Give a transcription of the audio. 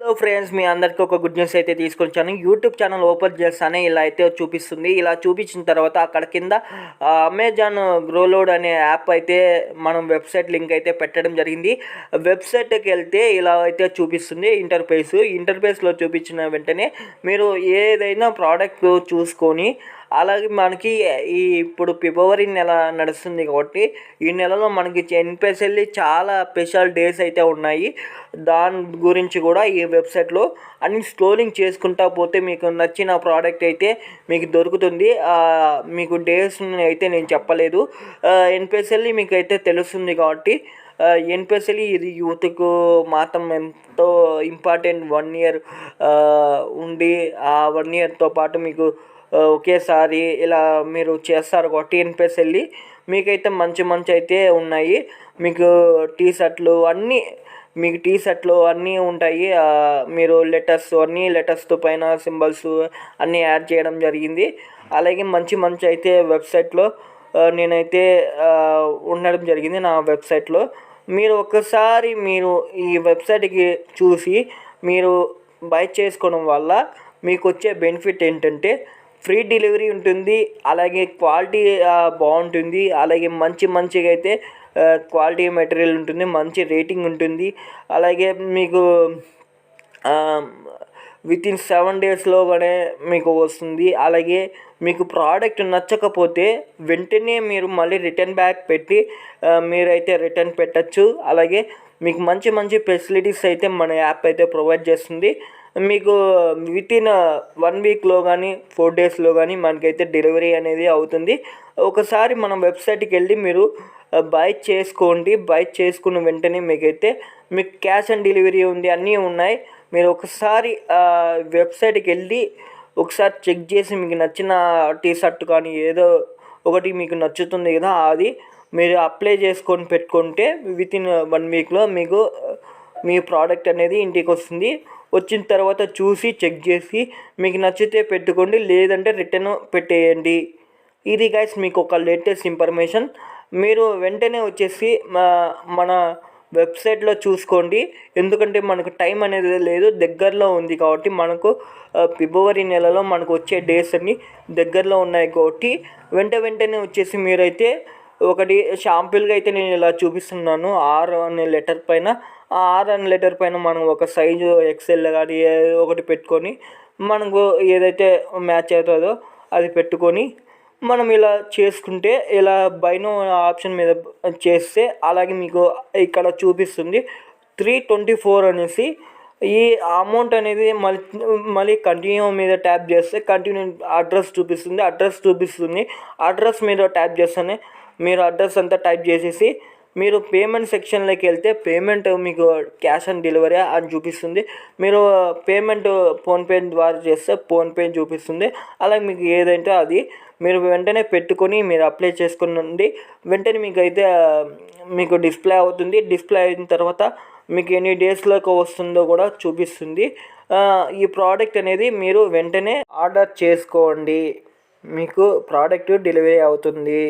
Hello friends, మీ అందరికీ ఒక good news అయితే తీసుకొచ్చాను. యూట్యూబ్ ఛానల్ ఓపెన్ చేస్తానే ఇలా అయితే చూపిస్తుంది. ఇలా చూపించిన తర్వాత అక్కడ కింద అమెజాన్ గ్రోలోడ్ అనే యాప్ అయితే మనం వెబ్సైట్ లింక్ అయితే పెట్టడం జరిగింది. వెబ్సైట్కి వెళ్తే ఇలా అయితే చూపిస్తుంది ఇంటర్ఫేస్లో చూపించిన వెంటనే మీరు ఏదైనా ప్రోడక్ట్ చూసుకొని, అలాగే మనకి ఇప్పుడు ఫిబ్రవరి నెల నడుస్తుంది కాబట్టి ఈ నెలలో మనకి ఎన్పిఎస్ఎల్ చాలా స్పెషల్ డేస్ అయితే ఉన్నాయి. దాని గురించి కూడా ఈ వెబ్సైట్లో అన్ని స్క్రోలింగ్ చేసుకుంటా పోతే మీకు నచ్చిన ప్రోడక్ట్ అయితే మీకు దొరుకుతుంది. మీకు డేస్ అయితే నేను చెప్పలేదు. ఎన్పిఎస్ఎల్ మీకు అయితే తెలుస్తుంది కాబట్టి ఎన్పిఎస్ఎల్ ఇది యూత్కు మాత్రం ఎంతో ఇంపార్టెంట్. 1 ఇయర్ ఉండి ఆ 1 ఇయర్తో పాటు మీకు ఒకేసారి ఇలా మీరు చేస్తారు కాబట్టి ఎన్పిఎస్ఎల్ మీకైతే మంచి అయితే ఉన్నాయి. మీకు టీషర్ట్లు అన్నీ అన్నీ ఉంటాయి. మీరు లెటర్స్తో పైన సింబల్స్ అన్నీ యాడ్ చేయడం జరిగింది. అలాగే మంచి అయితే వెబ్సైట్లో నేనైతే ఉండడం జరిగింది. నా వెబ్సైట్లో మీరు ఒక్కసారి ఈ వెబ్సైట్కి చూసి మీరు బై చేసుకోవడం వల్ల మీకు వచ్చే బెనిఫిట్ ఏంటంటే ఫ్రీ డెలివరీ ఉంటుంది. అలాగే క్వాలిటీ బాగుంటుంది. అలాగే మంచిగా అయితే క్వాలిటీ మెటీరియల్ ఉంటుంది. మంచి రేటింగ్ ఉంటుంది. అలాగే మీకు వితిన్ 7 డేస్లోనే మీకు వస్తుంది. అలాగే మీకు ప్రోడక్ట్ నచ్చకపోతే వెంటనే మీరు మళ్ళీ రిటర్న్ బ్యాక్ పెట్టి మీరైతే రిటర్న్ పెట్టచ్చు. అలాగే మీకు మంచి ఫెసిలిటీస్ అయితే మన యాప్ అయితే ప్రొవైడ్ చేస్తుంది. మీకు వితిన్ 1 వీక్లో కానీ 4 డేస్లో కానీ మనకైతే డెలివరీ అనేది అవుతుంది. ఒకసారి మనం వెబ్సైట్కి వెళ్ళి మీరు బై చేసుకోండి. బై చేసుకున్న వెంటనే మీకు క్యాష్ ఆన్ డెలివరీ ఉంది, అన్నీ ఉన్నాయి. మీరు ఒకసారి వెబ్సైట్కి వెళ్ళి ఒకసారి చెక్ చేసి మీకు నచ్చిన టీషర్ట్ కానీ ఏదో ఒకటి మీకు నచ్చుతుంది కదా, అది మీరు అప్లై చేసుకొని పెట్టుకుంటే వితిన్ 1 వీక్లో మీకు మీ ప్రోడక్ట్ అనేది ఇంటికి వస్తుంది. వచ్చిన తర్వాత చూసి చెక్ చేసి మీకు నచ్చితే పెట్టుకోండి, లేదంటే రిటర్న్ పెట్టేయండి. ఇది గైస్ మీకు ఒక లేటెస్ట్ ఇన్ఫర్మేషన్. మీరు వెంటనే వచ్చేసి మన వెబ్సైట్లో చూసుకోండి. ఎందుకంటే మనకు టైం అనేది లేదు, దగ్గరలో ఉంది కాబట్టి మనకు ఫిబ్రవరి నెలలో మనకు వచ్చే డేస్ అన్ని దగ్గరలో ఉన్నాయి కాబట్టి వెంటనే వచ్చేసి మీరైతే ఒకటి షాంపుల్గా అయితే నేను ఇలా చూపిస్తున్నాను. R అనే లెటర్ పైన లెటర్ పైన మనం ఒక సైజు ఎక్సెల్ కానీ ఒకటి పెట్టుకొని మనకు ఏదైతే మ్యాచ్ అవుతుందో అది పెట్టుకొని మనం ఇలా చేసుకుంటే, ఇలా బైనో ఆప్షన్ మీద చేస్తే అలాగే మీకు ఇక్కడ చూపిస్తుంది 324 అనేసి. ఈ అమౌంట్ అనేది మళ్ళీ కంటిన్యూ మీద ట్యాప్ చేస్తే కంటిన్యూ అడ్రస్ చూపిస్తుంది. అడ్రస్ మీద ట్యాప్ చేస్తేనే మీరు అడ్రస్ అంతా టైప్ చేసేసి మీరు పేమెంట్ సెక్షన్లోకి వెళ్తే పేమెంట్ మీకు క్యాష్ ఆన్ డెలివరీ అని చూపిస్తుంది. మీరు పేమెంట్ ఫోన్పే ద్వారా చేస్తే ఫోన్పే చూపిస్తుంది. అలాగే మీకు ఏదంటే అది మీరు వెంటనే పెట్టుకొని మీరు అప్లై చేసుకుని వెంటనే మీకు డిస్ప్లే అవుతుంది. డిస్ప్లే అయిన తర్వాత మీకు ఎన్ని డేస్లోకి వస్తుందో కూడా చూపిస్తుంది. ఈ ప్రోడక్ట్ అనేది మీరు వెంటనే ఆర్డర్ చేసుకోండి, మీకు ప్రోడక్ట్ డెలివరీ అవుతుంది.